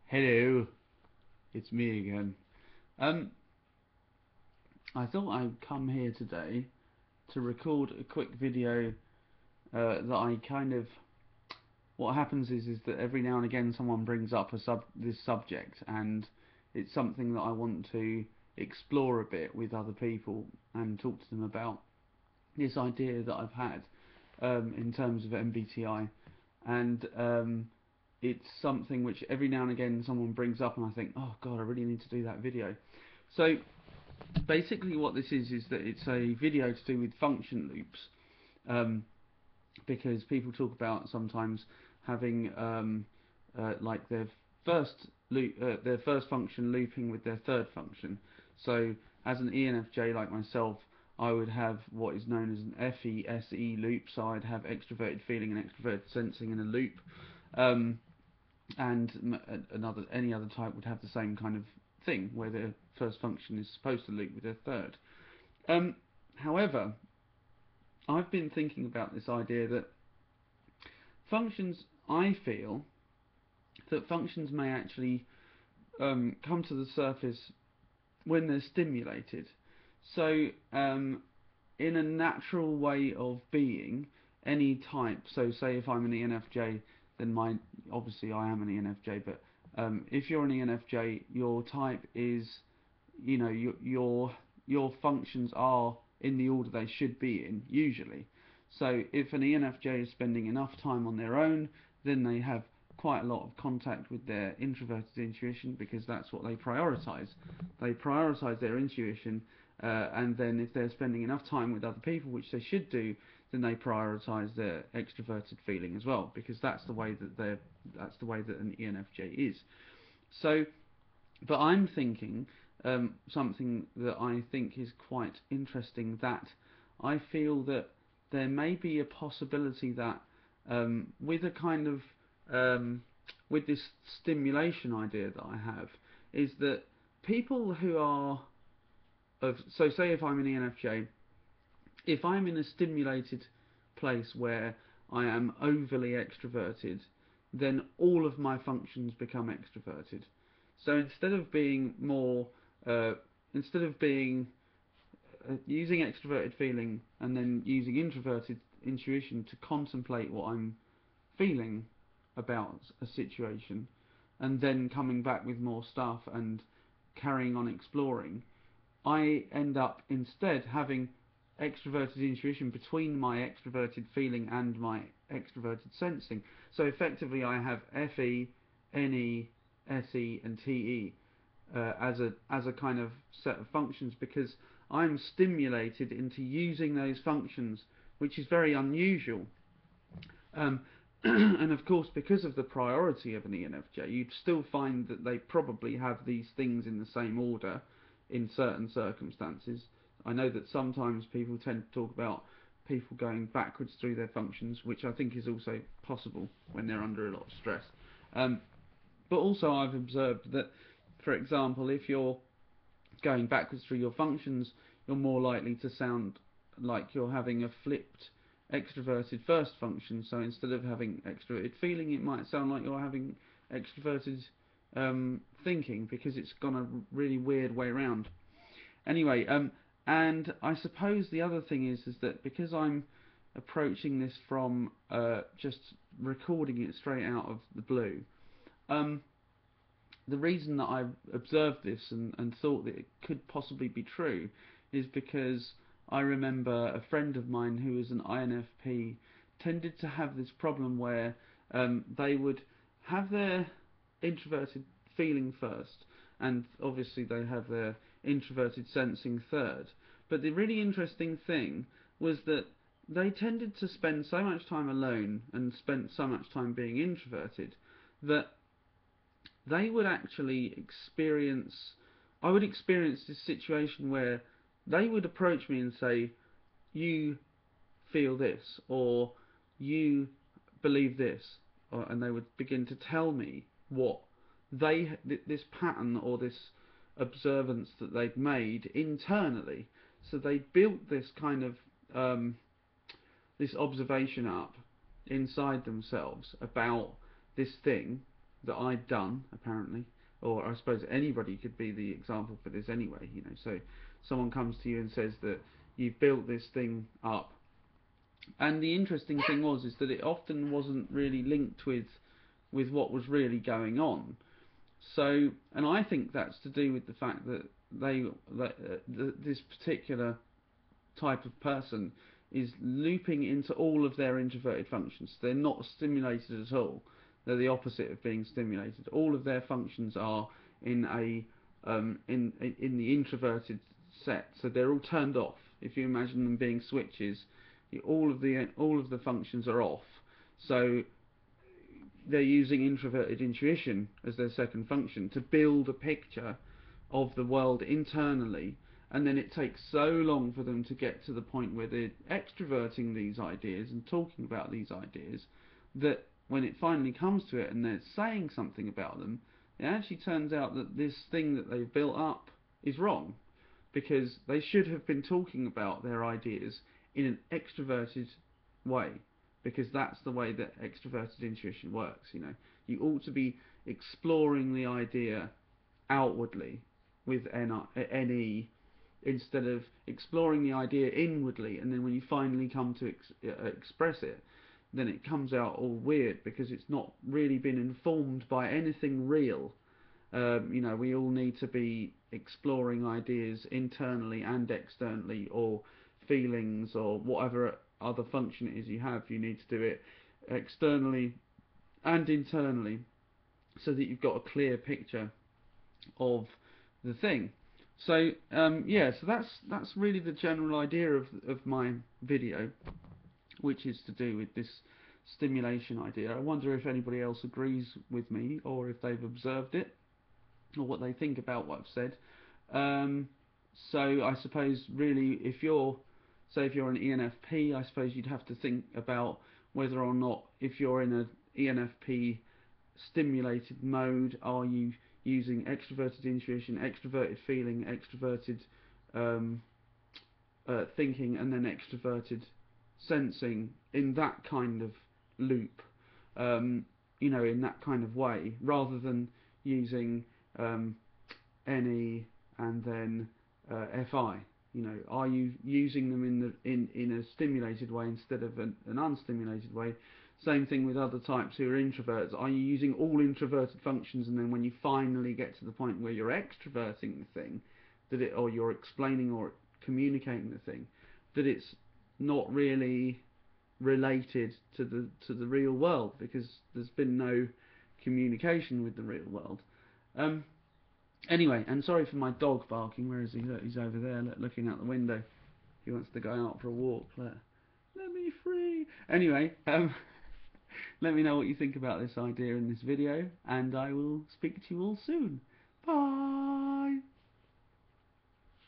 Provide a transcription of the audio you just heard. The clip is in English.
Hello, it's me again. Um, I thought I'd come here today to record a quick video that I kind of. What happens is that every now and again someone brings up this subject, and it's something that I want to explore a bit with other people and talk to them about this idea that I've had in terms of MBTI, and it's something which every now and again someone brings up, and I think, oh God, I really need to do that video. So basically what this is that it's a video to do with function loops, um, because people talk about sometimes having like their first function looping with their third function. So as an ENFJ like myself, I would have what is known as an FESE loop, so I'd have extroverted feeling and extroverted sensing in a loop, um, and any other type would have the same kind of thing, where their first function is supposed to loop with their third. Um, However, I've been thinking about this idea that functions, I feel that functions may actually come to the surface when they're stimulated. So, in a natural way of being, any type. So, say if I'm an ENFJ, then obviously I am an ENFJ. But if you're an ENFJ, your type is, your functions are in the order they should be in usually. So, if an ENFJ is spending enough time on their own, then they have quite a lot of contact with their introverted intuition, because that's what they prioritize. They prioritize their intuition, and then if they're spending enough time with other people, which they should do, then they prioritize their extroverted feeling as well, because that's the way that an ENFJ is. So, but I'm thinking something that I think is quite interesting, that I feel that there may be a possibility that with a kind of with this stimulation idea that I have, is that people who are so say if I'm an ENFJ, if I'm in a stimulated place where I am overly extroverted, then all of my functions become extroverted. So instead of being more, instead of being using extroverted feeling and then using introverted intuition to contemplate what I'm feeling about a situation, and then coming back with more stuff and carrying on exploring, I end up instead having extroverted intuition between my extroverted feeling and my extroverted sensing. So effectively, I have FE, NE, SE, and TE as a kind of set of functions, because I'm stimulated into using those functions, which is very unusual. Um, and of course, because of the priority of an ENFJ, you'd still find that they probably have these things in the same order in certain circumstances. I know that sometimes people tend to talk about people going backwards through their functions, which I think is also possible when they're under a lot of stress. Um, but also, I've observed that, for example, if you're going backwards through your functions, you're more likely to sound like you're having a flipped extroverted first function. So instead of having extroverted feeling, it might sound like you're having extroverted thinking, because it's gone a really weird way around. Anyway, and I suppose the other thing is that because I'm approaching this from just recording it straight out of the blue, um, the reason that I observed this and thought that it could possibly be true is because I remember a friend of mine who was an INFP tended to have this problem where they would have their introverted feeling first, and obviously they have their introverted sensing third. But the really interesting thing was that they tended to spend so much time alone and spent so much time being introverted that they would actually experience, I would experience this situation where they would approach me and say, you feel this, or you believe this, and they would begin to tell me what this pattern or this observance that they'd made internally. So they built this kind of this observation up inside themselves about this thing that I'd done, apparently, or I suppose anybody could be the example for this anyway. So someone comes to you and says that you've built this thing up, and the interesting thing is that it often wasn't really linked with what was really going on. So, and I think that's to do with the fact that this particular type of person is looping into all of their introverted functions. They're not stimulated at all. They're the opposite of being stimulated. All of their functions are in in the introverted set, so they're all turned off. If you imagine them being switches, all of the functions are off. So they're using introverted intuition as their second function to build a picture of the world internally, and then it takes so long for them to get to the point where they're extroverting these ideas and talking about these ideas, that when it finally comes to it and they're saying something about them, it actually turns out that this thing that they've built up is wrong, because they should have been talking about their ideas in an extroverted way, because that's the way that extroverted intuition works. You ought to be exploring the idea outwardly with NE, instead of exploring the idea inwardly, and then when you finally come to express it, then it comes out all weird because it's not really been informed by anything real. We all need to be exploring ideas internally and externally, or feelings, or whatever other function it is you have. You need to do it externally and internally, so that you've got a clear picture of the thing. So yeah, so that's really the general idea of my video, which is to do with this stimulation idea. I wonder if anybody else agrees with me, or if they've observed it, or what they think about what I've said. So I suppose really, if you're an ENFP, I suppose you'd have to think about whether or not, if you're in an ENFP stimulated mode, are you using extroverted intuition, extroverted feeling, extroverted thinking, and then extroverted sensing, in that kind of loop, in that kind of way, rather than using NE and then FI. Are you using them in a stimulated way instead of an unstimulated way? Same thing with other types who are introverts. Are you using all introverted functions, and then when you finally get to the point where you're extroverting the thing, or you're explaining or communicating the thing, that it's not really related to the real world, because there's been no communication with the real world. Anyway, and sorry for my dog barking. Where is he? Look, he's over there, looking out the window. He wants to go out for a walk. Let me free. Anyway, let me know what you think about this idea in this video, and I will speak to you all soon. Bye!